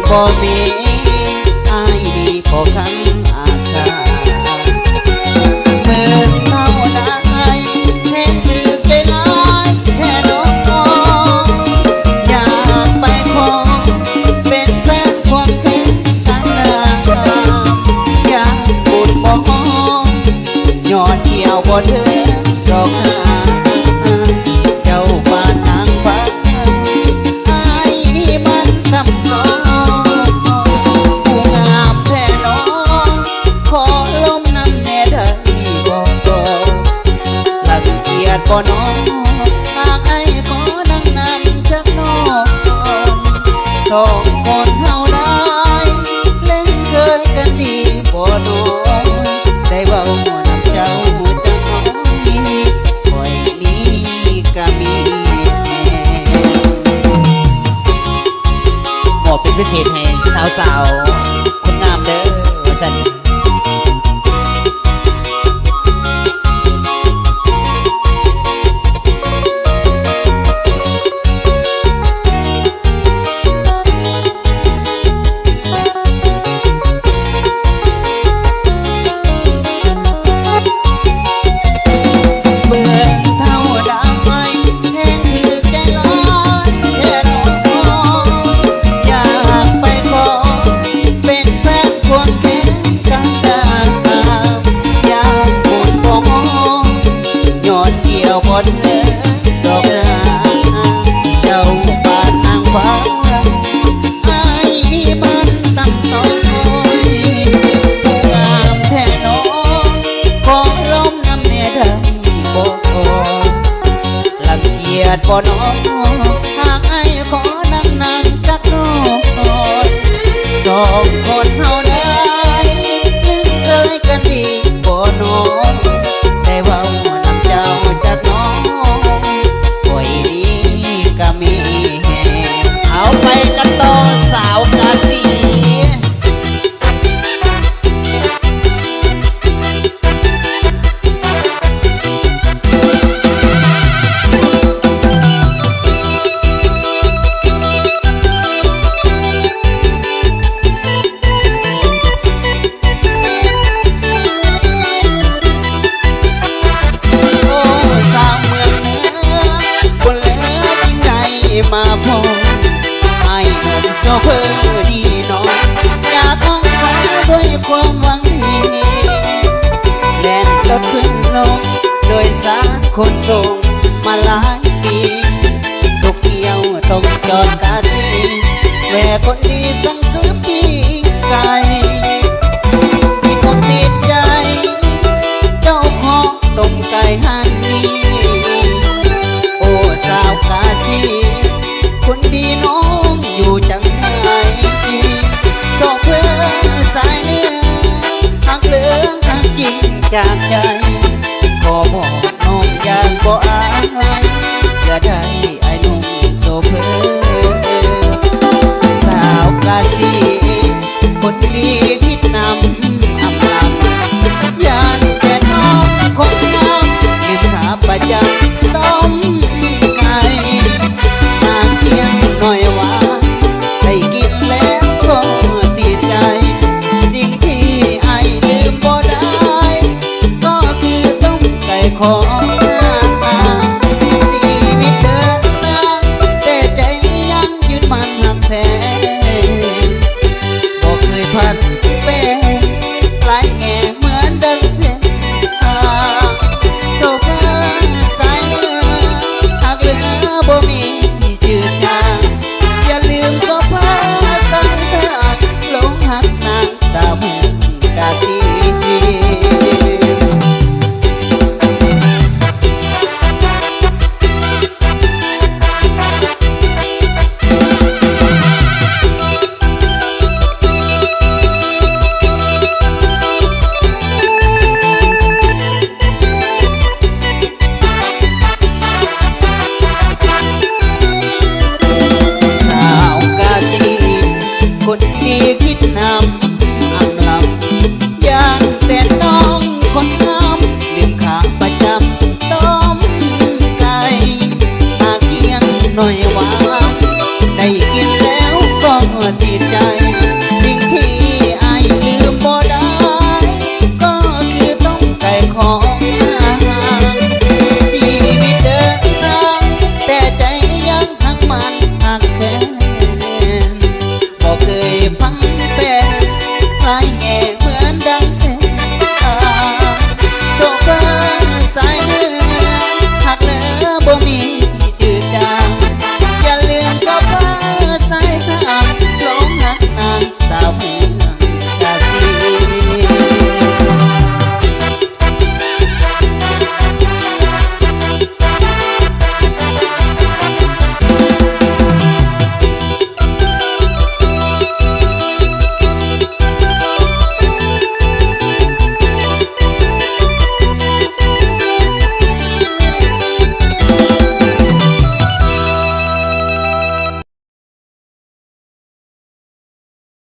บ่มีอายดีพอคำอาสาเมื่อเท่าได้แค่ถือใจร้ายแค่น้องอยากไปขอเป็นแฟนความแค้นกันอยากพูดบอกยอดเกี่ยวบ่เถิดดอกหาเจ้าบ้านนางฟ้าอายนี่มันทำน้องผู้งามแท้น้องขอลมน้ำแน่ได้บ่ลังเกียจบ่น้องหากไอ้ขอนั่งนำจักน้องสองคนเฮาได้เล่นเคยกันดีบ่น้องได้เว้าน้ำเจ้าจังน้องนี้คอยนี้ก็มีหมอบเป็นพิเศษให้สาวๆคนงามเด้อว่าซั่นเบื่อเท่าดาวไม้แห้งถือใจร้ายแค่น้องอยากไปขอเป็นแฟนควงแขนกันอยากพูดบอกยอดเกี่ยวบ่เถิดดอกนาเจ้าบ้านนางฟ้าอายนี่มันตั้งต้นผู้งามแท้น้องขอลมน้ำแน่ได้บ่ลังเกียจบ่น้องหากไอ้ขอนั่งจักน้องสองคนเฮาได้ลึกเคยกันดีบ่น้องได้เว้านำเจ้าจักน้องป่วยนี้ก็มีแฮงเอาไปกันต่อสาวกาสีมาพบไอ้หนุ่มโซเฟอร์ดีน้องอยากอ้องขอด้วยความหวังดีแล่นรถขึ้นลงโดยสารคนส่งมาหลายปีทุกเที่ยวต้องจอดกาซีแวะคนดีสั่งซื้อปิ้งไก่ที่ผมติดใจเจ้าของต้มไก่หันนี้โอ้สาวกาซีคนดีน้องอยู่จังไงชอบเพื่อสายเนื้อหักเหลือหักจริงจากใจขอบอกน้องอย่างบ่อายเสียดายไอ้หนุ่มโซเฟอร์สาวกาซีคนดีคิดนำอำลำยานแต่น้องคนงามลืมขาประจำต้มไก่เพียงหน่อยว่าได้กินแล้วก็ติดใจสิ่งที่ไอ้ลืมบ่ได้ก็คือต้มไก่ของชีวิตเดินหน้าแต่ใจยังยึดมันหักแท้บ่เคยพันแปรหลายแง่เหมือนดังเสียงโซเฟอร์สายเนื้อหักเหลือบ่มีอย่าลืมโซฟาสังเกตหลงหักนางสาวเมืองกาซีคนดีคิดนำอังลำยานแต่น้องคนงามลืมขาประจำต้มไก่หากเกียงหน่อยว่าได้กินแล้วก็ติด